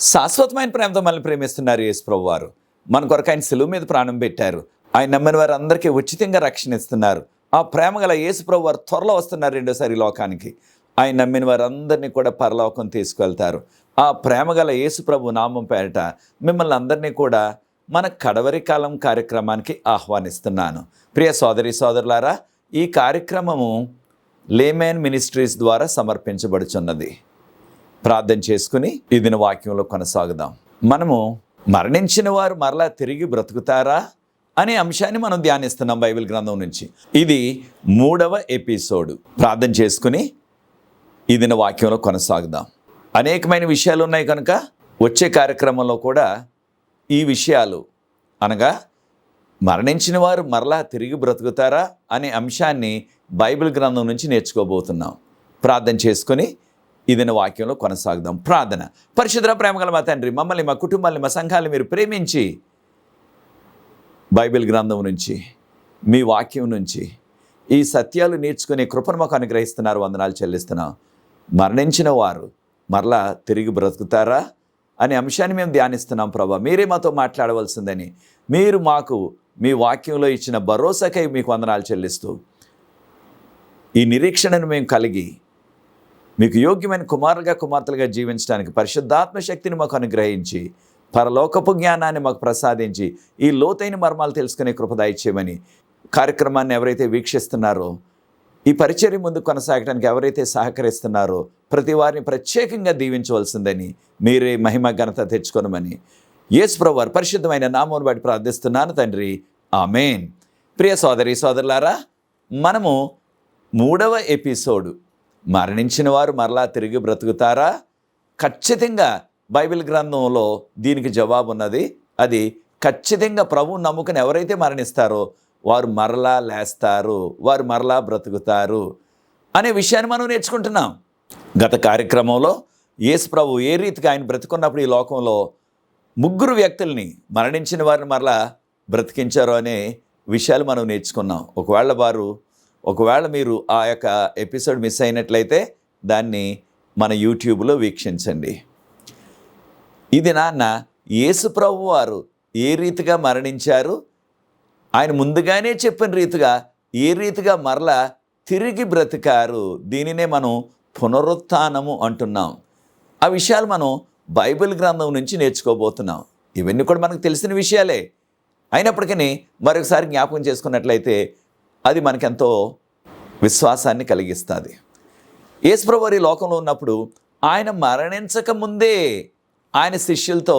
శాశ్వతమైన ప్రేమతో మనల్ని ప్రేమిస్తున్నారు యేసు ప్రభువారు. మన కొరకు ఆయన సిలువ మీద ప్రాణం పెట్టారు. ఆయన నమ్మిన వారు అందరికీ ఉచితంగా రక్షణ ఇస్తున్నారు. ఆ ప్రేమ గల యేసు ప్రభువారు త్వరలో వస్తున్నారు రెండోసారి లోకానికి. ఆయన నమ్మిన వారందరినీ కూడా పరలోకం తీసుకువెళ్తారు. ఆ ప్రేమ గల యేసు ప్రభు నామం పేరిట మిమ్మల్ని అందరినీ కూడా మన కడవరి కాలం కార్యక్రమానికి ఆహ్వానిస్తున్నాను. ప్రియ సోదరి సోదరులారా, ఈ కార్యక్రమము లేమెన్ మినిస్ట్రీస్ ద్వారా సమర్పించబడుచున్నది. ప్రార్థన చేసుకుని ఈ దిన వాక్యంలో కొనసాగుదాం. మనము మరణించిన వారు మరలా తిరిగి బ్రతుకుతారా అనే అంశాన్ని మనం ధ్యానిస్తున్నాం బైబిల్ గ్రంథం నుంచి. ఇది 3వ ఎపిసోడ్. ప్రార్థన చేసుకుని ఈ దిన వాక్యంలో కొనసాగుదాం. అనేకమైన విషయాలు ఉన్నాయి కనుక వచ్చే కార్యక్రమంలో కూడా ఈ విషయాలు అనగా మరణించిన వారు మరలా తిరిగి బ్రతుకుతారా అనే అంశాన్ని బైబిల్ గ్రంథం నుంచి నేర్చుకోబోతున్నాం. ప్రార్థన చేసుకుని ఇదిన వాక్యంలో కొనసాగుదాం. ప్రార్థన. పరిశుద్ధ ప్రేమగల మా తండ్రి, మమ్మల్ని, మా కుటుంబాన్ని, మా సంఘాన్ని మీరు ప్రేమించి బైబిల్ గ్రంథం నుంచి, మీ వాక్యం నుంచి ఈ సత్యాలు నేర్చుకునే కృపను మాకు అనుగ్రహిస్తున్నారు. వందనాలు చెల్లిస్తున్నాం. మరణించిన వారు మరలా తిరిగి బ్రతుకుతారా అనే అంశాన్ని మేము ధ్యానిస్తున్నాం. ప్రభా, మీరే మాతో మాట్లాడవలసిందని మీరు మాకు మీ వాక్యంలో ఇచ్చిన భరోసాకై మీకు వందనాలు చెల్లిస్తూ ఈ నిరీక్షణను మేము కలిగి మీకు యోగ్యమైన కుమారులుగా కుమార్తెలుగా జీవించడానికి పరిశుద్ధాత్మ శక్తిని మాకు అనుగ్రహించి పరలోకపు జ్ఞానాన్ని మాకు ప్రసాదించి ఈ లోతైన మర్మాలు తెలుసుకునే కృప దయచేయమని, కార్యక్రమాన్ని ఎవరైతే వీక్షిస్తున్నారో, ఈ పరిచర్య ముందు కొనసాగడానికి ఎవరైతే సహకరిస్తున్నారో ప్రతి వారిని ప్రత్యేకంగా దీవించవలసిందని, మీరే మహిమ ఘనత తెచ్చుకొనమని యేసు ప్రభువారి పరిశుద్ధమైన నామమును బట్టి ప్రార్థిస్తున్నాను తండ్రి. ఆమేన్. ప్రియ సోదరి సోదరులారా, మనము 3వ ఎపిసోడు మరణించిన వారు మరలా తిరిగి బ్రతుకుతారా? ఖచ్చితంగా బైబిల్ గ్రంథంలో దీనికి జవాబు ఉన్నది. అది ఖచ్చితంగా ప్రభువు నమ్ముకుని ఎవరైతే మరణిస్తారో వారు మరలా లేస్తారు, వారు మరలా బ్రతుకుతారు అనే విషయాన్ని మనం నేర్చుకుంటున్నాం. గత కార్యక్రమంలో యేసు ప్రభు ఏ రీతిగా ఆయన బ్రతుకున్నప్పుడు ఈ లోకంలో 3 వ్యక్తుల్ని, మరణించిన వారిని మరలా బ్రతికించారు అనే విషయాలు మనం నేర్చుకున్నాం. ఒకవేళ మీరు ఆ యొక్క ఎపిసోడ్ మిస్ అయినట్లయితే దాన్ని మన యూట్యూబ్లో వీక్షించండి. ఇది యేసు ప్రభు వారు ఏ రీతిగా మరణించారు, ఆయన ముందుగానే చెప్పిన రీతిగా ఏ రీతిగా మరలా తిరిగి బ్రతికారు, దీనినే మనం పునరుత్థానము అంటున్నాం. ఆ విషయాలు మనం బైబిల్ గ్రంథం నుంచి నేర్చుకోబోతున్నాం. ఇవన్నీ కూడా మనకు తెలిసిన విషయాలే. అయినప్పటికీ మరొకసారి జ్ఞాపకం చేసుకున్నట్లయితే అది మనకెంతో విశ్వాసాన్ని కలిగిస్తుంది. యేసు ప్రభువు వారు ఈ లోకంలో ఉన్నప్పుడు ఆయన మరణించక ముందే ఆయన శిష్యులతో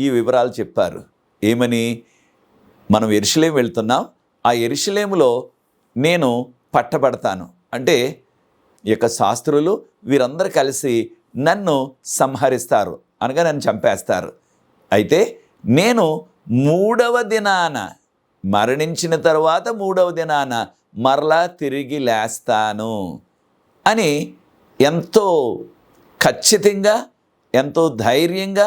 ఈ వివరాలు చెప్పారు. ఏమని? మనం యెరూషలేము వెళ్తున్నాం, ఆ యెరూషలేములో నేను పట్టబడతాను అంటే ఈ యొక్క శాస్త్రులు వీరందరూ కలిసి నన్ను సంహరిస్తారు, అనగా నన్ను చంపేస్తారు. అయితే నేను 3వ దినాన, మరణించిన తర్వాత 3వ దినాన మరలా తిరిగి లేస్తాను అని ఎంతో ఖచ్చితంగా, ఎంతో ధైర్యంగా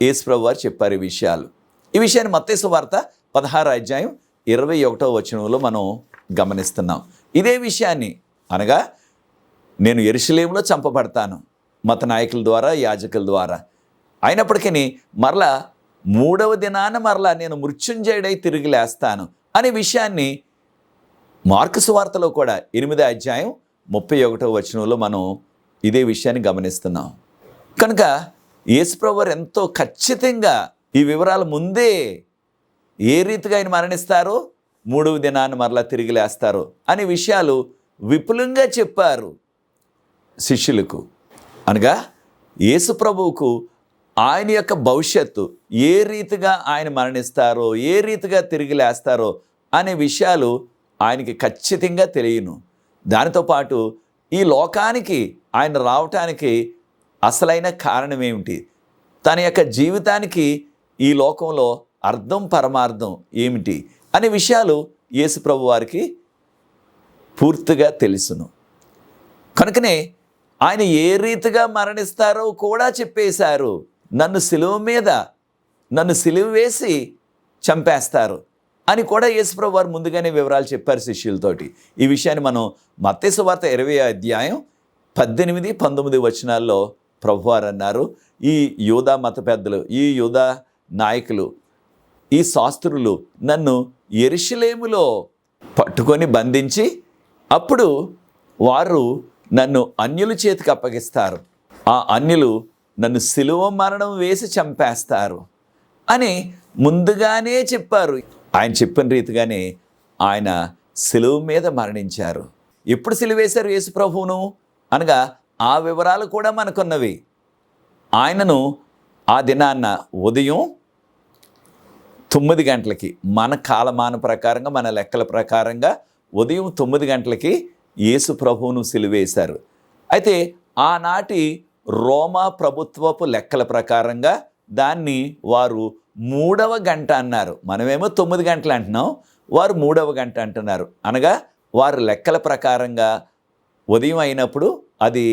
యేసు ప్రభువు వారు చెప్పారు ఈ విషయాలు. ఈ విషయాన్ని మత్తయి సువార్త 16వ అధ్యాయం 21వ వచనంలో మనం గమనిస్తున్నాం. ఇదే విషయాన్ని, అనగా నేను యెరూషలేములో చంపబడతాను మత నాయకుల ద్వారా, యాజకుల ద్వారా. అయినప్పటికీ మరలా 3వ దినాన మరలా నేను మృత్యుంజయుడై తిరిగి లేస్తాను అనే విషయాన్ని మార్కు సువార్తలో కూడా 8వ అధ్యాయం 31వ వచనంలో మనం ఇదే విషయాన్ని గమనిస్తున్నాం. కనుక యేసు ప్రభువు వారు ఎంతో ఖచ్చితంగా ఈ వివరాలు ముందే ఏ రీతిగా ఆయన మరణిస్తారో, 3వ దినాన్ని మరలా తిరిగి లేస్తారో అనే విషయాలు విపులంగా చెప్పారు శిష్యులకు. అనగా యేసు ప్రభువుకు ఆయన యొక్క భవిష్యత్తు, ఏ రీతిగా ఆయన మరణిస్తారో, ఏ రీతిగా తిరిగి లేస్తారో అనే విషయాలు ఆయనకి ఖచ్చితంగా తెలియను. దానితో పాటు ఈ లోకానికి ఆయన రావటానికి అసలైన కారణం ఏమిటి, తన యొక్క జీవితానికి ఈ లోకంలో అర్థం పరమార్థం ఏమిటి అనే విషయాలు యేసు ప్రభు వారికి పూర్తిగా తెలుసును. కనుకనే ఆయన ఏ రీతిగా మరణిస్తారో కూడా చెప్పేశారు. నన్ను సిలువ వేసి చంపేస్తారు అని కూడా యేసు ప్రభువు వారు ముందుగానే వివరాలు చెప్పారు శిష్యులతోటి. ఈ విషయాన్ని మనం మత్తయి సువార్త 20వ అధ్యాయం 18, 19 వచనాల్లో ప్రభువారు అన్నారు, ఈ యూదా మత పెద్దలు, ఈ యూదా నాయకులు, ఈ శాస్త్రులు నన్ను యెరూషలేములో పట్టుకొని బంధించి అప్పుడు వారు నన్ను అన్యుల చేతికి అప్పగిస్తారు, ఆ అన్యులు నన్ను సిలువ మరణం వేసి చంపేస్తారు అని ముందుగానే చెప్పారు. ఆయన చెప్పిన రీతిగానే ఆయన సిలువ మీద మరణించారు. ఎప్పుడు సిలువ వేశారు యేసు ప్రభువును అనగా ఆ వివరాలు కూడా మనకున్నవి. ఆయనను ఆ దినాన్న ఉదయం 9 గంటలకి, మన కాలమాన ప్రకారంగా, మన లెక్కల ప్రకారంగా ఉదయం 9 గంటలకి యేసు ప్రభువును సిలువేశారు. అయితే ఆనాటి రోమా ప్రభుత్వపు లెక్కల ప్రకారంగా దాన్ని వారు 3వ గంట అన్నారు. మనమేమో 9 గంటలు అంటున్నాం, వారు 3వ గంట అంటున్నారు. అనగా వారు లెక్కల ప్రకారంగా ఉదయం అయినప్పుడు అది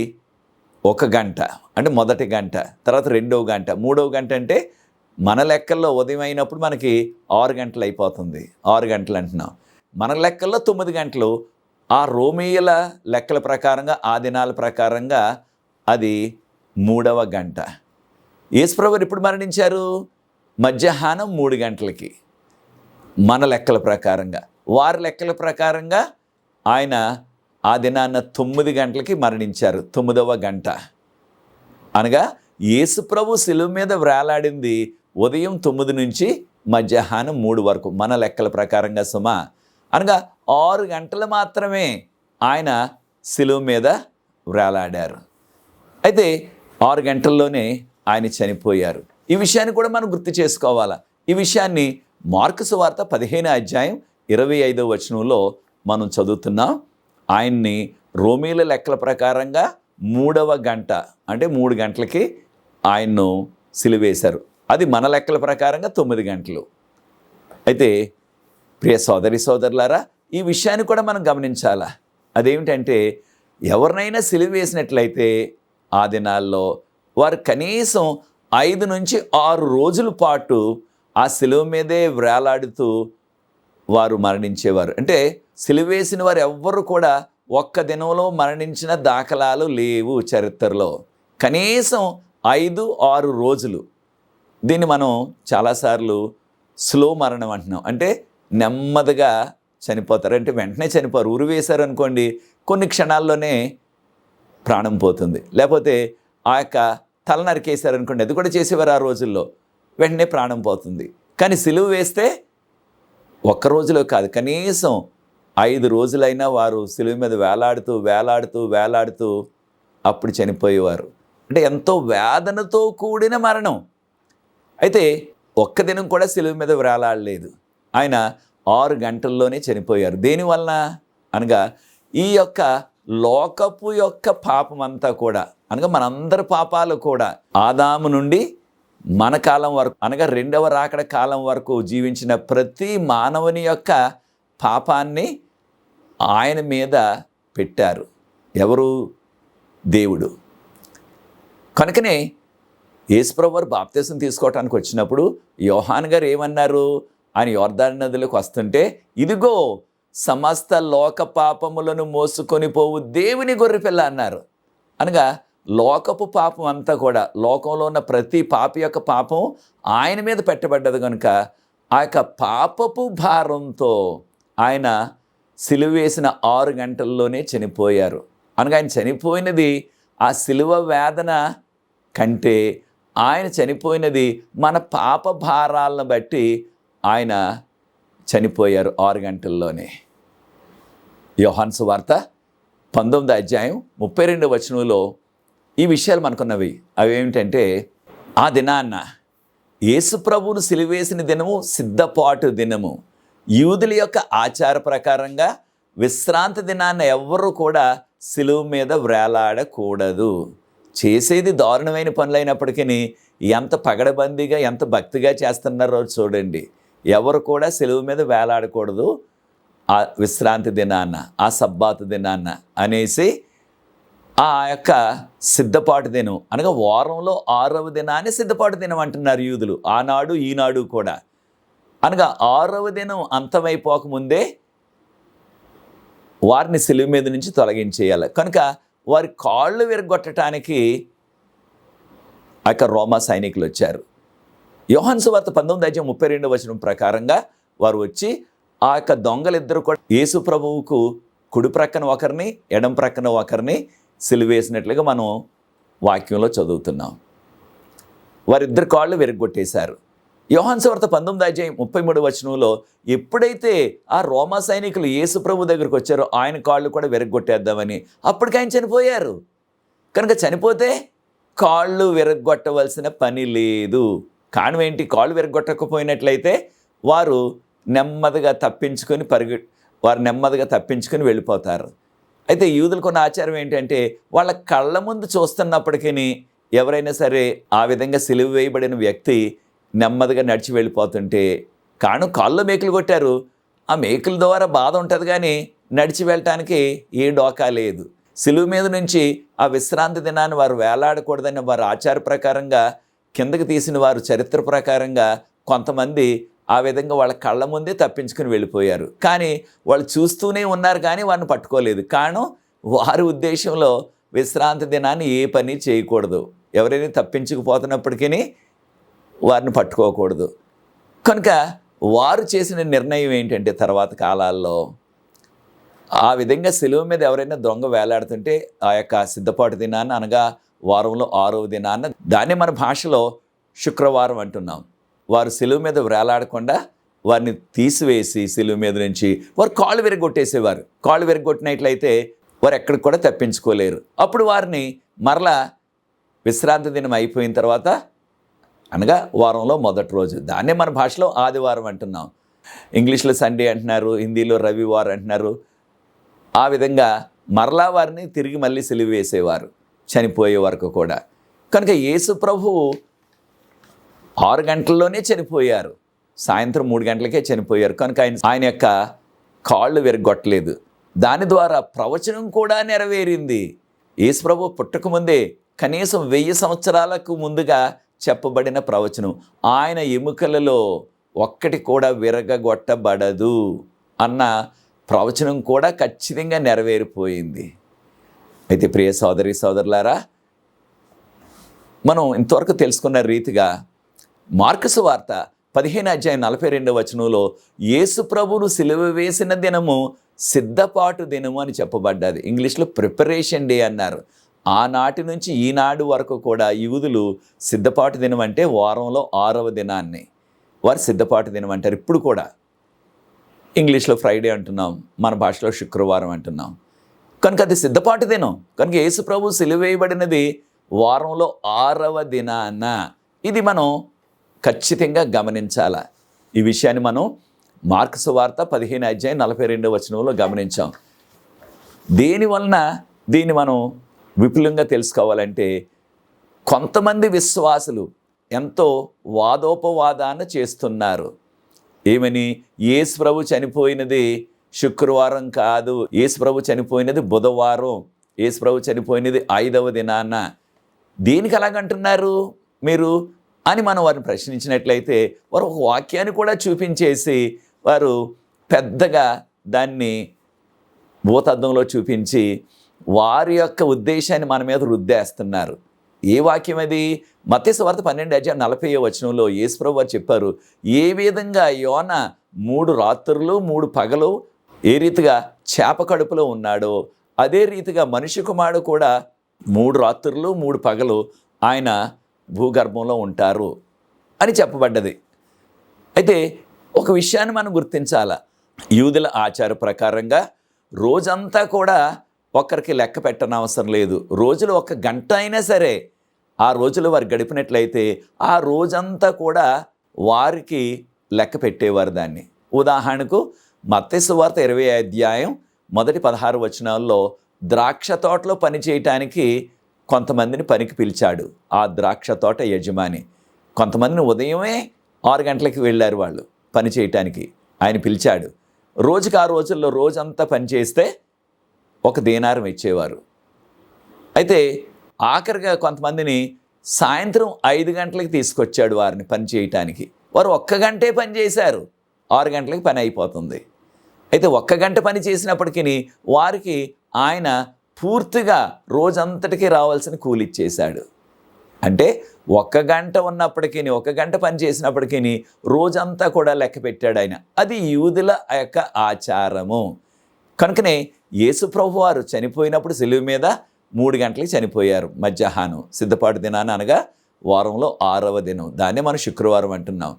1 గంట, అంటే మొదటి గంట, తర్వాత 2వ గంట, 3వ గంట. అంటే మన లెక్కల్లో ఉదయం అయినప్పుడు మనకి 6 గంటలు అయిపోతుంది, 6 గంటలు అంటున్నాం. మన లెక్కల్లో 9 గంటలు, ఆ రోమీయుల లెక్కల ప్రకారంగా, ఆ దినాల ప్రకారంగా అది 3వ గంట. యేసుప్రభువు ఎప్పుడు మరణించారు? మధ్యాహ్నం 3 గంటలకి మన లెక్కల ప్రకారంగా. వారి లెక్కల ప్రకారంగా ఆయన ఆ దినాన్న 9 గంటలకి మరణించారు, 9వ గంట. అనగా యేసుప్రభు సిలువ మీద వేలాడింది ఉదయం 9 నుంచి మధ్యాహ్నం 3 వరకు మన లెక్కల ప్రకారంగా సుమా. అనగా 6 గంటలు మాత్రమే ఆయన సిలువ మీద వేలాడారు. అయితే 6 గంటల్లోనే ఆయన చనిపోయారు. ఈ విషయాన్ని కూడా మనం గుర్తు చేసుకోవాలా. ఈ విషయాన్ని మార్కు సువార్త 15వ అధ్యాయం 25వ వచనంలో మనం చదువుతున్నాం. ఆయన్ని రోమీల లెక్కల ప్రకారంగా 3వ గంట, అంటే 3 గంటలకి ఆయన్ను సిలువేశారు. అది మన లెక్కల ప్రకారంగా 9 గంటలు. అయితే ప్రియ సోదరి సోదరులారా, ఈ విషయాన్ని కూడా మనం గమనించాలా. అదేమిటంటే, ఎవరినైనా సిలువ వేసినట్లయితే ఆ దినాల్లో వారు కనీసం 5 నుంచి 6 రోజుల పాటు ఆ సిలువ మీదే వేలాడుతూ వారు మరణించేవారు. అంటే సిలువ వేసిన వారు ఎవ్వరు కూడా ఒక్క దినంలో మరణించిన దాఖలాలు లేవు చరిత్రలో. కనీసం 5-6 రోజులు. దీన్ని మనం చాలాసార్లు స్లో మరణం అంటున్నాం. అంటే నెమ్మదిగా చనిపోతారు, అంటే వెంటనే చనిపోరు. ఉరి వేశారు అనుకోండి, కొన్ని క్షణాల్లోనే ప్రాణం పోతుంది. లేకపోతే ఆ యొక్క తల నరికేశారనుకోండి, అది కూడా చేసేవారు ఆ రోజుల్లో, వెంటనే ప్రాణం పోతుంది. కానీ సిలువ వేస్తే ఒక్క రోజులో కాదు, కనీసం 5 రోజులైనా వారు సిలువ మీద వేలాడుతూ వేలాడుతూ వేలాడుతూ అప్పుడు చనిపోయేవారు. అంటే ఎంతో వేదనతో కూడిన మరణం. అయితే ఒక్క దినం కూడా సిలువ మీద వేలాడలేదు. ఆయన 6 గంటల్లోనే చనిపోయారు. దేనివలన అనగా ఈ యొక్క లోకపు యొక్క పాపం అంతా కూడా, అనగా మనందరి పాపాలు కూడా ఆదాము నుండి మన కాలం వరకు, అనగా 2వ రాకడ కాలం వరకు జీవించిన ప్రతి మానవుని యొక్క పాపాన్ని ఆయన మీద పెట్టారు. ఎవరు? దేవుడు. కనుకనే యేసుప్రభువు వారు బాప్తిసం తీసుకోవటానికి వచ్చినప్పుడు యోహాను గారు ఏమన్నారు? ఆయన యోర్దాను నదిలోకి వస్తుంటే, ఇదిగో సమస్త లోక పాపములను మోసుకొని పోవు దేవుని గొర్రెపిల్ల అన్నారు. అనగా లోకపు పాపం అంతా కూడా, లోకంలో ఉన్న ప్రతి పాపి యొక్క పాపం ఆయన మీద పెట్టబడ్డది కనుక ఆ యొక్క పాపపు భారంతో ఆయన సిలువ వేసిన 6 గంటల్లోనే చనిపోయారు. అనగా ఆయన చనిపోయినది ఆ సిలువ వేదన కంటే, ఆయన చనిపోయినది మన పాప భారాలను బట్టి ఆయన చనిపోయారు 6 గంటల్లోనే. యోహాను సువార్త 19వ అధ్యాయం 32వ వచనంలో ఈ విషయాలు మనకున్నవి. అవి ఏమిటంటే, ఆ దినాన్న యేసు ప్రభువును సిలువేసిన దినము సిద్ధపాటు దినము. యూదుల యొక్క ఆచార ప్రకారంగా విశ్రాంతి దినాన్న ఎవ్వరూ కూడా సిలువ మీద వేలాడకూడదు. చేసేది దారుణమైన పనులైనప్పటికీ ఎంత పగడబందీగా, ఎంత భక్తిగా చేస్తున్నారో చూడండి. ఎవరు కూడా సిలువ మీద వేలాడకూడదు ఆ విశ్రాంతి దినాన్న, ఆ సబ్బాతు దినాన్న అనేసి ఆ యొక్క సిద్ధపాటు దినం, అనగా వారంలో 6వ దినాన్ని సిద్ధపాటు దినం అంటున్నారు యూదులు, ఆనాడు ఈనాడు కూడా. అనగా 6వ దినం అంతమైపోకముందే వారిని సిలువ మీద నుంచి తొలగించేయాలి. కనుక వారి కాళ్ళు విరగొట్టడానికి ఆ యొక్క రోమా సైనికులు వచ్చారు. యోహాను సువార్త 19:32 ప్రకారంగా వారు వచ్చి ఆ యొక్క దొంగలిద్దరూ కూడా యేసు ప్రభువుకు కుడి ప్రక్కన ఒకరిని ఎడం ప్రక్కన ఒకరిని సిలువేసినట్లుగా మనం వాక్యంలో చదువుతున్నాం. వారిద్దరు కాళ్ళు విరగ్గొట్టేశారు. యోహాను సువార్త 19:33 ఎప్పుడైతే ఆ రోమా సైనికులు యేసు ప్రభు దగ్గరికి వచ్చారో ఆయన కాళ్ళు కూడా విరగ్గొట్టేద్దామని, అప్పటికి ఆయన చనిపోయారు. కనుక చనిపోతే కాళ్ళు విరగ్గొట్టవలసిన పని లేదు. కారణం ఏంటి? కాళ్ళు విరగ్గొట్టకపోయినట్లయితే వారు నెమ్మదిగా తప్పించుకొని వెళ్ళిపోతారు. అయితే యూదులకున్న ఆచారం ఏంటంటే వాళ్ళ కళ్ళ ముందు చూస్తున్నప్పటికీ ఎవరైనా సరే ఆ విధంగా సిలువ వేయబడిన వ్యక్తి నెమ్మదిగా నడిచి వెళ్ళిపోతుంటే, కారణం కాళ్ళు మేకులు కొట్టారు, ఆ మేకుల ద్వారా బాధ ఉంటుంది కానీ నడిచి వెళ్ళటానికి ఏ డోకా లేదు. సిలువ మీద నుంచి ఆ విశ్రాంతి దినాన్ని వారు వేలాడకూడదని వారు ఆచార ప్రకారంగా కిందకి తీసిన వారు చరిత్ర ప్రకారంగా కొంతమంది ఆ విధంగా వాళ్ళ కళ్ళ ముందే తప్పించుకుని వెళ్ళిపోయారు. కానీ వాళ్ళు చూస్తూనే ఉన్నారు కానీ వారిని పట్టుకోలేదు. కారణం వారి ఉద్దేశంలో విశ్రాంతి దినాన్ని ఏ పని చేయకూడదు, ఎవరైనా తప్పించుకుపోతున్నప్పటికీ వారిని పట్టుకోకూడదు. కనుక వారు చేసిన నిర్ణయం ఏంటంటే తర్వాత కాలాల్లో ఆ విధంగా సిలువ మీద ఎవరైనా దొంగ వేలాడుతుంటే ఆ యొక్క సిద్ధపాటు దినాన్ని, అనగా వారంలో 6వ దినాన్న, దాన్ని మన భాషలో శుక్రవారం అంటున్నాం, వారు సిలువ మీద వేలాడకుండా వారిని తీసివేసి సిలువ మీద నుంచి వారు కాళ్ళు విరగొట్టేసేవారు. కాళ్ళు విరగొట్టినట్లయితే వారు ఎక్కడికి కూడా తప్పించుకోలేరు. అప్పుడు వారిని మరలా విశ్రాంతి దినం అయిపోయిన తర్వాత, అనగా వారంలో మొదటి రోజు, దాన్నే మన భాషలో ఆదివారం అంటున్నాం. ఇంగ్లీష్లో సండే అంటున్నారు, హిందీలో రవివారం అంటున్నారు. ఆ విధంగా మరలా వారిని తిరిగి మళ్ళీ సిలువ వేసేవారు చనిపోయే వరకు కూడా. కనుక యేసు ప్రభువు 6 గంటల్లోనే చనిపోయారు, సాయంత్రం 3 గంటలకే చనిపోయారు. కనుక ఆయన యొక్క కాళ్ళు విరగొట్టలేదు. దాని ద్వారా ప్రవచనం కూడా నెరవేరింది. యేసు ప్రభు పుట్టకముందే కనీసం 1000 సంవత్సరాలకు ముందుగా చెప్పబడిన ప్రవచనం, ఆయన ఎముకలలో ఒక్కటి కూడా విరగగొట్టబడదు అన్న ప్రవచనం కూడా ఖచ్చితంగా నెరవేరిపోయింది. అయితే ప్రియ సోదరి సోదరులారా, మనం ఇంతవరకు తెలుసుకున్న రీతిగా మార్కు సువార్త 15:42 యేసు ప్రభువును సిలువ వేసిన దినము సిద్ధపాటు దినము అని చెప్పబడ్డది. ఇంగ్లీష్లో ప్రిపరేషన్ డే అన్నారు. ఆనాటి నుంచి ఈనాడు వరకు కూడా యూదులు సిద్ధపాటు దినం అంటే వారంలో 6వ దినాన్ని వారు సిద్ధపాటు దినం అంటారు. ఇప్పుడు కూడా ఇంగ్లీష్లో ఫ్రైడే అంటున్నాం, మన భాషలో శుక్రవారం అంటున్నాం. కనుక అది సిద్ధపాటు దినం. కనుక యేసు ప్రభు సిలువ వేయబడినది వారంలో 6వ దినాన. ఇది మనం ఖచ్చితంగా గమనించాల. ఈ విషయాన్ని మనం మార్కు సువార్త 15:42 గమనించాం. దేనివలన దీన్ని మనం విపులంగా తెలుసుకోవాలంటే, కొంతమంది విశ్వాసులు ఎంతో వాదోపవాదాన్ని చేస్తున్నారు. ఏమని? యేసు ప్రభు చనిపోయినది శుక్రవారం కాదు, యేసు ప్రభు చనిపోయినది బుధవారం, యేసు ప్రభు చనిపోయినది 5వ దినాన. దేనికి అలాగంటున్నారు మీరు అని మనం వారిని ప్రశ్నించినట్లయితే, వారు ఒక వాక్యాన్ని కూడా చూపించేసి వారు పెద్దగా దాన్ని భూతద్దంలో చూపించి వారి యొక్క ఉద్దేశాన్ని మన మీద రుద్దేస్తున్నారు. ఏ వాక్యం అది? మత్తయి సువార్త 12:40 యేసు ప్రభు వారు చెప్పారు, ఏ విధంగా యోన 3 రాత్రులు 3 పగలు ఏ రీతిగా చేప కడుపులో ఉన్నాడో, అదే రీతిగా మనిషి కుమారుడు కూడా 3 రాత్రులు 3 పగలు ఆయన భూగర్భంలో ఉంటారు అని చెప్పబడ్డది. అయితే ఒక విషయాన్ని మనం గుర్తించాల. యూదుల ఆచార ప్రకారంగా రోజంతా కూడా ఒకరికి లెక్క పెట్టనవసరం లేదు. రోజులు 1 గంట అయినా సరే ఆ రోజులు వారు గడిపినట్లయితే ఆ రోజంతా కూడా వారికి లెక్క పెట్టేవారు దాన్ని. ఉదాహరణకు మత్తయి సువార్త 20వ అధ్యాయం మొదటి 16 వచనాల్లో ద్రాక్ష తోటలో పని చేయటానికి కొంతమందిని పనికి పిలిచాడు ఆ ద్రాక్ష తోట యజమాని. కొంతమందిని ఉదయమే 6 గంటలకి వెళ్ళారు వాళ్ళు పని చేయటానికి, ఆయన పిలిచాడు. రోజుకి ఆ రోజుల్లో రోజంతా పని చేస్తే 1 దీనారం ఇచ్చేవారు. అయితే ఆఖరిగా కొంతమందిని సాయంత్రం 5 గంటలకి తీసుకొచ్చాడు వారిని పని చేయటానికి. వారు 1 గంటే పని చేశారు, 6 గంటలకి పని అయిపోతుంది. అయితే 1 గంట పని చేసినప్పటికీ వారికి ఆయన పూర్తిగా రోజంతటికి రావాల్సిన కూలి ఇచ్చేశాడు. అంటే 1 గంట ఉన్నప్పటికీ, 1 గంట పని చేసినప్పటికీ రోజంతా కూడా లెక్క పెట్టాడు ఆయన. అది యూదుల యొక్క ఆచారము. కనుకనే యేసు ప్రభు వారు చనిపోయినప్పుడు సిలువ మీద 3 గంటలకి చనిపోయారు. మధ్యాహ్నం సిద్ధపాటు దినాన్ని, అనగా వారంలో 6వ దినం. దాన్నే మనం శుక్రవారం అంటున్నాం.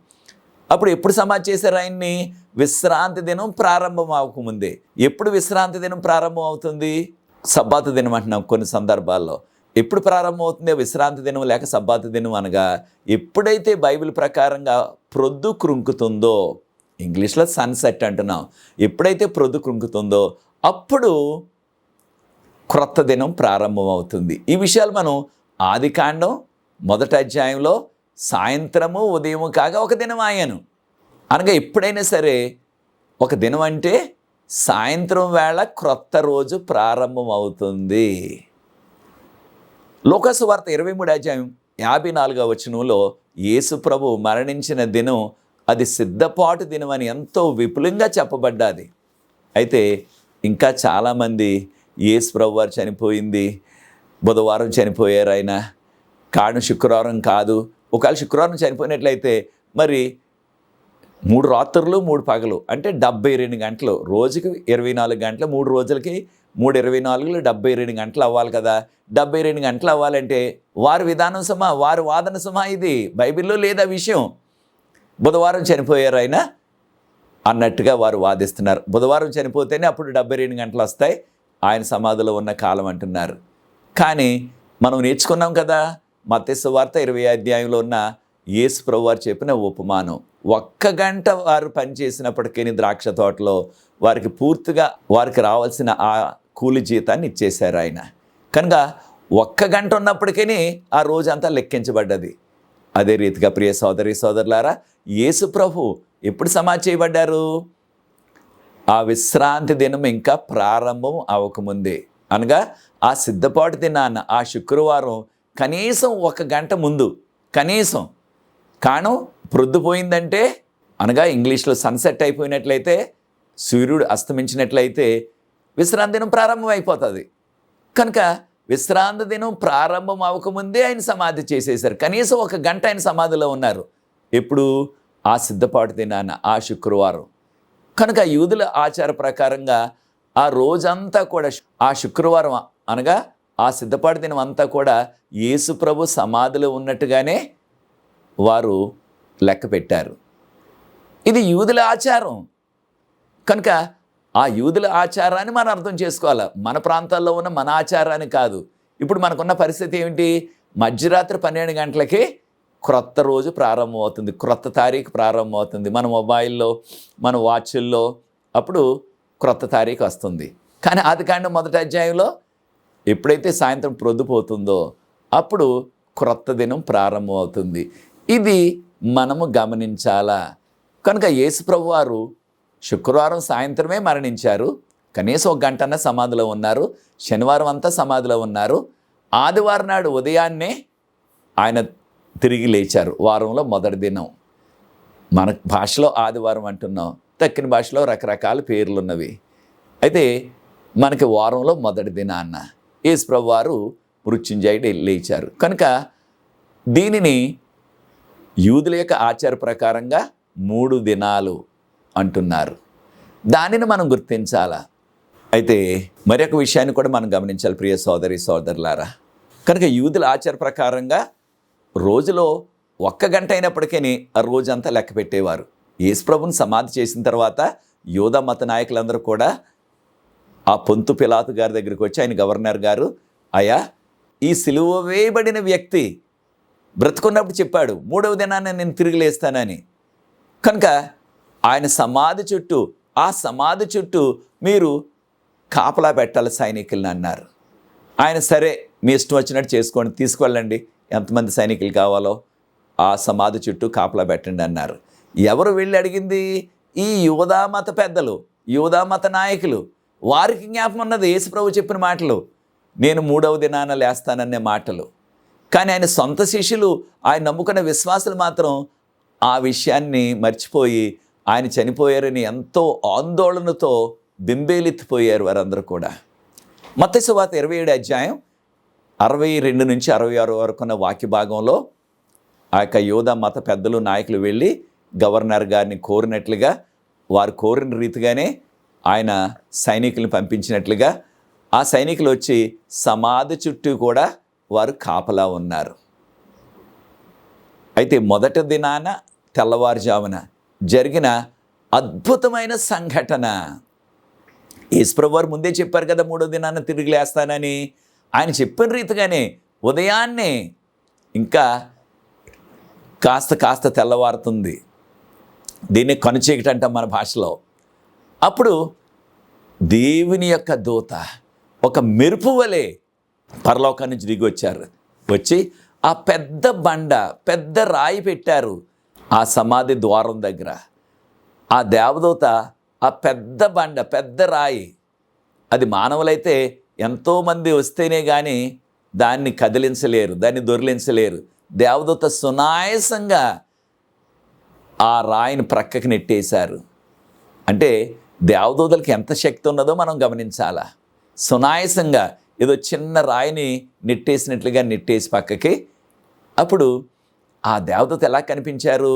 అప్పుడు ఎప్పుడు సమాధి చేశారు ఆయన్ని? విశ్రాంతి దినం ప్రారంభం అవ్వకముందే. ఎప్పుడు విశ్రాంతి దినం ప్రారంభం అవుతుంది? సబ్బాతు దినం అంటున్నాం కొన్ని సందర్భాల్లో. ఎప్పుడు ప్రారంభం అవుతుంది విశ్రాంతి దినం లేక సబ్బాతు దినం? అనగా ఎప్పుడైతే బైబిల్ ప్రకారంగా ప్రొద్దు కృంకుతుందో, ఇంగ్లీష్లో సన్సెట్ అంటున్నాం, ఎప్పుడైతే ప్రొద్దు కృంకుతుందో అప్పుడు క్రొత్త దినం ప్రారంభం అవుతుంది. ఈ విషయాలు మనం ఆదికాండం 1వ అధ్యాయంలో సాయంత్రము ఉదయము కాగా ఒక దినం ఆయను, అనగా ఎప్పుడైనా సరే ఒక దినం అంటే సాయంత్రం వేళ క్రొత్త రోజు ప్రారంభం అవుతుంది. లూకాసు వార్త 23వ అధ్యాయం 54వ వచనంలో యేసు ప్రభు మరణించిన దినం అది సిద్ధపాటు దినం అని ఎంతో విపులంగా చెప్పబడ్డది. అయితే ఇంకా చాలామంది యేసు ప్రభు వారు చనిపోయింది బుధవారం చనిపోయారు, ఆయన కారణం శుక్రవారం కాదు. ఒకవేళ శుక్రవారం చనిపోయినట్లయితే మరి 3 రాత్రులు 3 పగలు అంటే 72 గంటలు, రోజుకి 24 గంటలు, 3 రోజులకి 3 24లు 72 గంటలు అవ్వాలి కదా. 72 గంటలు అవ్వాలంటే వారి విధానం సుమా, వారి వాదన సుమా, ఇది బైబిల్లో లేదా విషయం. బుధవారం చనిపోయారు ఆయన అన్నట్టుగా వారు వాదిస్తున్నారు. బుధవారం చనిపోతేనే అప్పుడు 72 గంటలు వస్తాయి ఆయన సమాధిలో ఉన్న కాలం అంటున్నారు. కానీ మనం నేర్చుకున్నాం కదా, మత్తయి సువార్త 20వ అధ్యాయంలో ఉన్న యేసు ప్రభు వారు చెప్పిన ఉపమానం. 1 గంట వారు పనిచేసినప్పటికీ ద్రాక్ష తోటలో వారికి పూర్తిగా వారికి రావాల్సిన ఆ కూలి జీతాన్ని ఇచ్చేశారు ఆయన. కనుక 1 గంట ఉన్నప్పటికీ ఆ రోజంతా లెక్కించబడ్డది. అదే రీతిగా ప్రియ సోదరి సోదరులారా, యేసు ప్రభు ఎప్పుడు సమాధి చేయబడ్డారు? ఆ విశ్రాంతి దినం ఇంకా ప్రారంభం అవ్వకముందే, అనగా ఆ సిద్ధపాటు దినాన్న ఆ శుక్రవారం కనీసం 1 గంట ముందు, కనీసం. కారణం ప్రొద్దుపోయిందంటే, అనగా ఇంగ్లీష్లో సన్సెట్ అయిపోయినట్లయితే, సూర్యుడు అస్తమించినట్లయితే విశ్రాంతి దినం ప్రారంభం అయిపోతుంది. కనుక విశ్రాంతి దినం ప్రారంభం అవ్వకముందే ఆయన సమాధి చేసేశారు. కనీసం 1 గంట ఆయన సమాధిలో ఉన్నారు. ఎప్పుడు? ఆ సిద్ధపాటు దినాన, ఆ శుక్రవారం. కనుక యూదుల ఆచార ప్రకారంగా ఆ రోజంతా కూడా, ఆ శుక్రవారం అనగా ఆ సిద్ధపాటు దినం అంతా కూడా యేసు ప్రభు సమాధిలో ఉన్నట్టుగానే వారు లెక్క పెట్టారు. ఇది యూదుల ఆచారం. కనుక ఆ యూదుల ఆచారాన్ని మనం అర్థం చేసుకోవాలి, మన ప్రాంతాల్లో ఉన్న మన ఆచారాన్ని కాదు. ఇప్పుడు మనకున్న పరిస్థితి ఏమిటి? మధ్యరాత్రి 12 గంటలకి క్రొత్త రోజు ప్రారంభం అవుతుంది, క్రొత్త తారీఖు ప్రారంభం అవుతుంది. మన మొబైల్లో, మన వాచ్ల్లో అప్పుడు క్రొత్త తారీఖు వస్తుంది. కానీ ఆదికాండం 1వ అధ్యాయంలో ఎప్పుడైతే సాయంత్రం ప్రొద్దుపోతుందో అప్పుడు క్రొత్త దినం ప్రారంభం అవుతుంది. ఇది మనము గమనించాలా. కనుక యేసు ప్రభు వారు శుక్రవారం సాయంత్రమే మరణించారు, కనీసం 1 గంటన్న సమాధిలో ఉన్నారు. శనివారం అంతా సమాధిలో ఉన్నారు. ఆదివారం నాడు ఉదయాన్నే ఆయన తిరిగి లేచారు. వారంలో మొదటి దినం. మన భాషలో ఆదివారం అంటున్నాం, దక్షిణ భాషలో రకరకాల పేర్లు ఉన్నవి. అయితే మనకి వారంలో మొదటి దినాన్న యేసు ప్రభు వారు మృత్యుంజయుడు లేచారు. కనుక దీనిని యూదుల యొక్క ఆచార ప్రకారంగా 3 దినాలు అంటున్నారు. దానిని మనం గుర్తించాలా. అయితే మరొక విషయాన్ని కూడా మనం గమనించాలి ప్రియ సోదరి సోదరులారా. కనుక యూదుల ఆచార ప్రకారంగా రోజులో 1 గంట అయినప్పటికీ ఆ రోజంతా లెక్క పెట్టేవారు. యేసు ప్రభుని సమాధి చేసిన తర్వాత యూదా మత నాయకులందరూ కూడా ఆ పొంతు పిలాతు గారి దగ్గరికి వచ్చి, ఆయన గవర్నర్ గారు, అయ్యా ఈ సిలువ వేయబడిన వ్యక్తి బ్రతుకున్నప్పుడు చెప్పాడు 3వ దినాన్ని నేను తిరిగి లేస్తానని. కనుక ఆయన సమాధి చుట్టూ, ఆ సమాధి చుట్టూ మీరు కాపలా పెట్టాలి సైనికులను అన్నారు. ఆయన సరే మీ ఇష్టం వచ్చినట్టు చేసుకోండి, తీసుకువెళ్ళండి, ఎంతమంది సైనికులు కావాలో ఆ సమాధి చుట్టూ కాపలా పెట్టండి అన్నారు. ఎవరు వెళ్ళి అడిగింది? ఈ యూదా మత పెద్దలు, యూదా మత నాయకులు. వారికి జ్ఞాపకం ఉన్నది యేసుప్రభు చెప్పిన మాటలు, నేను 3వ దినాన లేస్తాననే మాటలు. కానీ ఆయన సొంత శిష్యులు, ఆయన నమ్ముకున్న విశ్వాసులు మాత్రం ఆ విషయాన్ని మర్చిపోయి ఆయన చనిపోయారని ఎంతో ఆందోళనతో బింబేలెత్తిపోయారు వారందరూ కూడా. మత్తయి సువార్త 27వ అధ్యాయం 62 నుంచి 66 వరకు ఉన్న వాక్య భాగంలో ఆ యొక్క యోధా మత పెద్దలు నాయకులు వెళ్ళి గవర్నర్ గారిని కోరినట్లుగా, వారు కోరిన రీతిగానే ఆయన సైనికులను పంపించినట్లుగా ఆ సైనికులు వచ్చి సమాధి చుట్టూ కూడా వారు కాపలా ఉన్నారు. అయితే మొదటి దినాన తెల్లవారుజామున జరిగిన అద్భుతమైన సంఘటన, యేసుప్రభువు వారు ముందే చెప్పారు కదా 3వ దినాన తిరిగి లేస్తానని. ఆయన చెప్పిన రీతిగానే ఉదయాన్నే ఇంకా కాస్త తెల్లవారుతుంది. దీన్ని కనుచీకటి అంటాం మన భాషలో. అప్పుడు దేవుని యొక్క దూత ఒక మెరుపు వలె పరలోకం నుంచి దిగి వచ్చారు. వచ్చి ఆ పెద్ద బండ, పెద్ద రాయి పెట్టారు ఆ సమాధి ద్వారం దగ్గర. ఆ దేవదూత ఆ పెద్ద బండ, పెద్ద రాయి, అది మానవులైతే ఎంతోమంది వస్తేనే కానీ దాన్ని కదిలించలేరు, దాన్ని దొరిలించలేరు. దేవదూత సునాయాసంగా ఆ రాయిని ప్రక్కకి నెట్టేశారు. అంటే దేవదూతలకి ఎంత శక్తి ఉన్నదో మనం గమనించాలా. సునాయాసంగా ఏదో చిన్న రాయిని నెట్టేసినట్లుగా నెట్టేసి పక్కకి. అప్పుడు ఆ దేవదూత ఎలా కనిపించారు?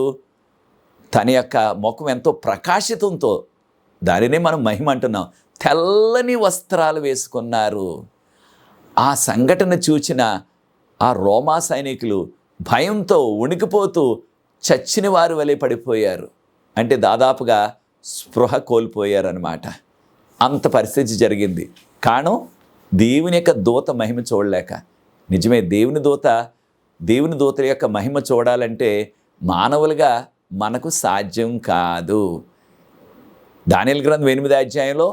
తన యొక్క ముఖం ఎంతో ప్రకాశితంతో, దానినే మనం మహిమ అంటున్నాం, తెల్లని వస్త్రాలు వేసుకున్నారు. ఆ సంఘటన చూచిన ఆ రోమా సైనికులు భయంతో ఉణికిపోతూ చచ్చిన వారి వలె పడిపోయారు. అంటే దాదాపుగా స్పృహ కోల్పోయారన్నమాట. అంత పరిస్థితి జరిగింది. కారణం దేవుని యొక్క దూత మహిమ చూడలేక. నిజమే, దేవుని దూత యొక్క మహిమ చూడాలంటే మానవులుగా మనకు సాధ్యం కాదు. దానియేలు గ్రంథం 8వ అధ్యాయంలో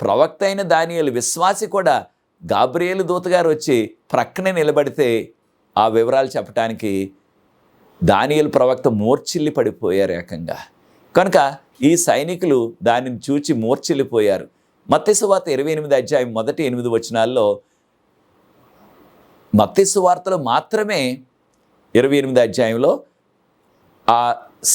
ప్రవక్త అయిన దానియేలు విశ్వాసి కూడా గాబ్రియేలు దూతగారు వచ్చి ప్రక్కనే నిలబడితే ఆ వివరాలు చెప్పడానికి దానియేలు ప్రవక్త మూర్ఛిల్లి పడిపోయారు ఏకంగా. కనుక ఈ సైనికులు దానిని చూచి మూర్ఛిల్లిపోయారు. మత్తయి సువార్త 28వ అధ్యాయం 1-8 వచనాల్లో, మత్తయి సువార్తలో మాత్రమే 28వ అధ్యాయంలో ఆ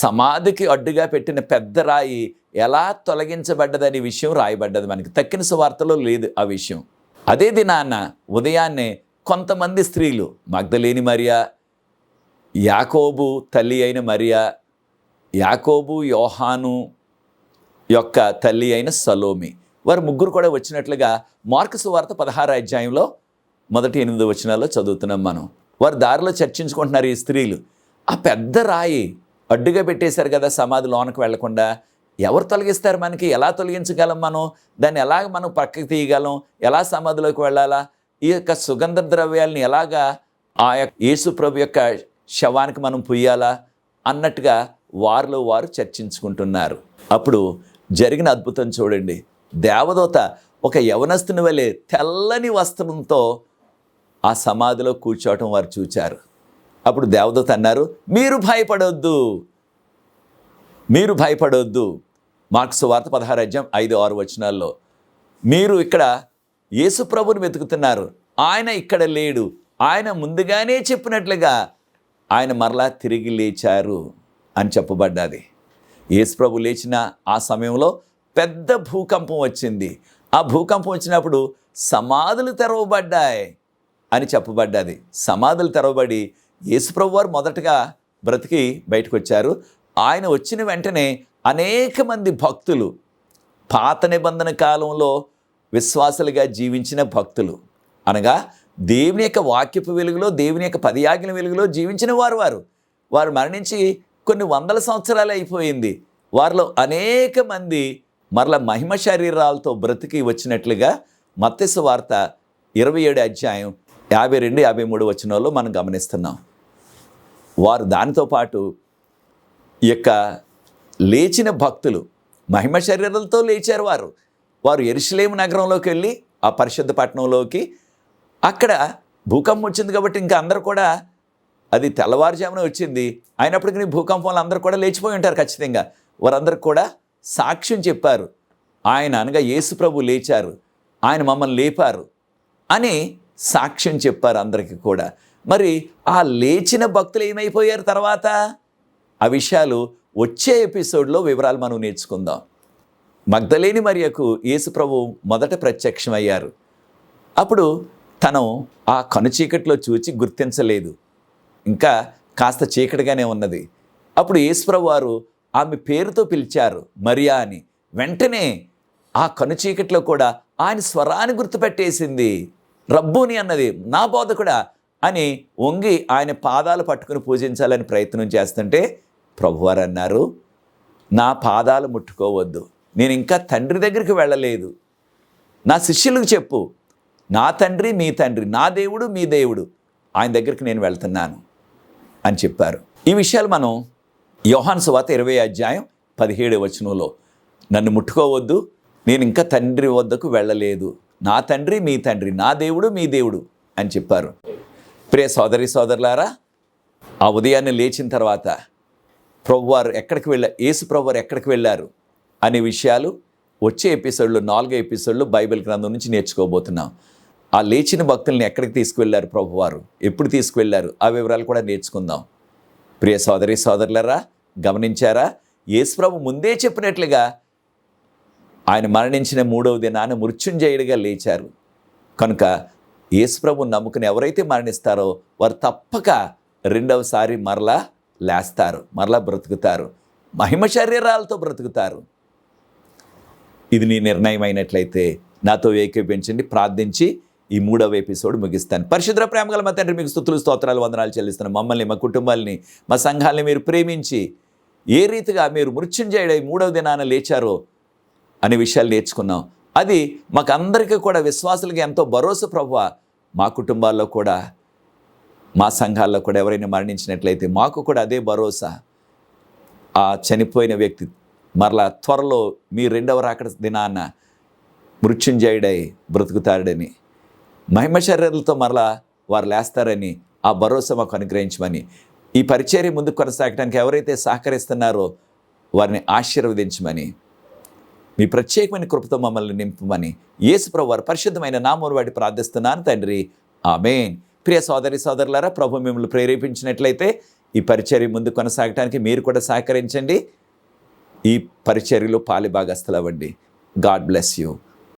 సమాధికి అడ్డుగా పెట్టిన పెద్ద రాయి ఎలా తొలగించబడ్డదనే విషయం రాయబడ్డది. మనకి తక్కిన సువార్తలో లేదు ఆ విషయం. అదే దినాన ఉదయాన్నే కొంతమంది స్త్రీలు, మగ్దలేని మరియా, యాకోబు తల్లి అయిన మరియా, యాకోబు యోహాను యొక్క తల్లి అయిన సలోమి, వారు ముగ్గురు కూడా వచ్చినట్లుగా మార్కు సువార్త 16వ అధ్యాయంలో 1-8 వచనాల్లో చదువుతున్నాం మనం. వారు దారిలో చర్చించుకుంటున్నారు ఈ స్త్రీలు. ఆ పెద్ద రాయి అడ్డుగా పెట్టేశారు కదా సమాధి లోనకు వెళ్లకుండా. ఎవరు తొలగిస్తారు? మనకి ఎలా తొలగించగలం? దాన్ని ఎలాగ మనం పక్కకి తీయగలం? ఎలా సమాధిలోకి వెళ్ళాలా? ఈ యొక్క సుగంధ ద్రవ్యాలని ఎలాగా ఆ యొక్క యేసు ప్రభు యొక్క శవానికి మనం పుయ్యాలా అన్నట్టుగా వారిలో వారు చర్చించుకుంటున్నారు. అప్పుడు జరిగిన అద్భుతం చూడండి. దేవదూత ఒక యవనస్తుని వలె తెల్లని వస్త్రంతో ఆ సమాధిలో కూర్చోవటం వారు చూచారు. అప్పుడు దేవదూత అన్నారు, మీరు భయపడొద్దు. మార్కు సువార్త 16వ అధ్యాయం 5-6 వచనాల్లో, మీరు ఇక్కడ యేసు ప్రభుని వెతుకుతున్నారు, ఆయన ఇక్కడ లేడు, ఆయన ముందుగానే చెప్పినట్లుగా ఆయన మరలా తిరిగి లేచారు అని చెప్పబడ్డది. యేసు ప్రభు లేచిన ఆ సమయంలో పెద్ద భూకంపం వచ్చింది. ఆ భూకంపం వచ్చినప్పుడు సమాధులు తెరవబడ్డాయి అని చెప్పబడ్డది. సమాధులు తెరవబడి యేసు ప్రభు వారు మొదటగా బ్రతికి బయటకు వచ్చారు. ఆయన వచ్చిన వెంటనే అనేక మంది భక్తులు, పాత నిబంధన కాలంలో విశ్వాసులుగా జీవించిన భక్తులు, అనగా దేవుని యొక్క వాక్యపు వెలుగులో, దేవుని యొక్క 10 ఆజ్ఞల వెలుగులో జీవించిన వారు మరణించి కొన్ని వందల సంవత్సరాలు అయిపోయింది. వారిలో అనేక మంది మరల మహిమ శరీరాలతో బ్రతికి వచ్చినట్లుగా మత్తయి సువార్త 27వ అధ్యాయం 52-53 వచనాల్లో మనం గమనిస్తున్నాం. వారు దానితో పాటు ఈ యొక్క లేచిన భక్తులు మహిమ శరీరాలతో లేచారు. వారు యెరూషలేము నగరంలోకి వెళ్ళి ఆ పరిశుద్ధ పట్టణంలోకి, అక్కడ భూకంపం వచ్చింది కాబట్టి ఇంకా అందరూ కూడా, అది తెల్లవారుజామున వచ్చింది అయినప్పటికీ భూకంపంలో అందరూ కూడా లేచిపోయి ఉంటారు ఖచ్చితంగా. వారందరూ కూడా సాక్ష్యం చెప్పారు, ఆయన అనగా యేసు ప్రభు లేచారు, ఆయన మమ్మల్ని లేపారు అని సాక్ష్యం చెప్పారు అందరికీ కూడా. మరి ఆ లేచిన భక్తులు ఏమైపోయారు తర్వాత? ఆ విషయాలు వచ్చే ఎపిసోడ్లో వివరాలు మనం నేర్చుకుందాం. మగ్దలేని మరియకు యేసు ప్రభు మొదట ప్రత్యక్షమయ్యారు. అప్పుడు తను ఆ కనుచీకట్లో చూచి గుర్తించలేదు, ఇంకా కాస్త చీకటిగానే ఉన్నది. అప్పుడు యేసుప్రభు వారు ఆమె పేరుతో పిలిచారు, మరియా అని. వెంటనే ఆ కనుచీకట్లో కూడా ఆయన స్వరాన్ని గుర్తుపెట్టేసింది. రబ్బూని అన్నది, నా బోధకుడా అని వంగి ఆయన పాదాలు పట్టుకుని పూజించాలని ప్రయత్నం చేస్తుంటే ప్రభువారు అన్నారు, నా పాదాలు ముట్టుకోవద్దు, నేను ఇంకా తండ్రి దగ్గరికి వెళ్ళలేదు. నా శిష్యులకు చెప్పు, నా తండ్రి మీ తండ్రి, నా దేవుడు మీ దేవుడు, ఆయన దగ్గరికి నేను వెళ్తున్నాను అని చెప్పారు. ఈ విషయాలు మనం యోహాను సువార్త 20:17 నన్ను ముట్టుకోవద్దు, నేను ఇంకా తండ్రి వద్దకు వెళ్ళలేదు, నా తండ్రి మీ తండ్రి, నా దేవుడు మీ దేవుడు అని చెప్పారు. ప్రియ సోదరి సోదరులారా, ఆ ఉదయాన్నే లేచిన తర్వాత ప్రభువారు ఎక్కడికి వెళ్ళారు, యేసు ప్రభువారు ఎక్కడికి వెళ్ళారు అనే విషయాలు వచ్చే ఎపిసోడ్లో 4 ఎపిసోడ్లు బైబిల్ గ్రంథం నుంచి నేర్చుకోబోతున్నాం. ఆ లేచిన భక్తుల్ని ఎక్కడికి తీసుకువెళ్ళారు ప్రభువారు, ఎప్పుడు తీసుకువెళ్ళారు, ఆ వివరాలు కూడా నేర్చుకుందాం. ప్రియ సోదరి సోదరులారా, గమనించారా? యేసు ప్రభు ముందే చెప్పినట్లుగా ఆయన మరణించిన 3వ దినాన మృత్యుంజయుడిగా లేచారు. కనుక యేసు ప్రభు నమ్ముకుని ఎవరైతే మరణిస్తారో వారు తప్పక రెండవసారి మరలా లేస్తారు, మరలా బ్రతుకుతారు, మహిమ శరీరాలతో బ్రతుకుతారు. ఇది నీ నిర్ణయం అయినట్లయితే నాతో ఏకీభవించండి, ప్రార్థించి ఈ 3వ ఎపిసోడ్ ముగిస్తాను. పరిశుద్ధ ప్రేమగల మా తండ్రి, మీకు స్తుతులు స్తోత్రాలు వందనాలు చెల్లిస్తున్నాను. మమ్మల్ని, మా కుటుంబాలని, మా సంఘాలని మీరు ప్రేమించి ఏ రీతిగా మీరు మృత్యుంజయుడై 3వ దినాన లేచారో అనే విషయాలు నేర్చుకున్నాం. అది మాకు అందరికీ కూడా విశ్వాసులకి ఎంతో భరోసా ప్రభువా. మా కుటుంబాల్లో కూడా, మా సంఘాల్లో కూడా ఎవరైనా మరణించినట్లయితే మాకు కూడా అదే భరోసా. ఆ చనిపోయిన వ్యక్తి మరలా త్వరలో మీ రెండవ రాకడ దినాన మృత్యుంజయుడై బ్రతుకుతాడని, మహిమ శరీరాలతో మరలా వారు లేస్తారని ఆ భరోసా మాకు అనుగ్రహించమని, ఈ పరిచర్య ముందుకు కొనసాగడానికి ఎవరైతే సహకరిస్తున్నారో వారిని ఆశీర్వదించమని, మీ ప్రత్యేకమైన కృపతో మమ్మల్ని నింపమని యేసు ప్రభువు వారి పరిశుద్ధమైన నామమున వాడి ప్రార్థిస్తున్నాను తండ్రి, ఆమేన్. ప్రియ సోదరి సోదరులారా, ప్రభు మిమ్మల్ని ప్రేరేపించినట్లయితే ఈ పరిచర్య ముందు కొనసాగడానికి మీరు కూడా సహకరించండి. ఈ పరిచర్యలో పాలిభాగస్తులు అవ్వండి. God bless you.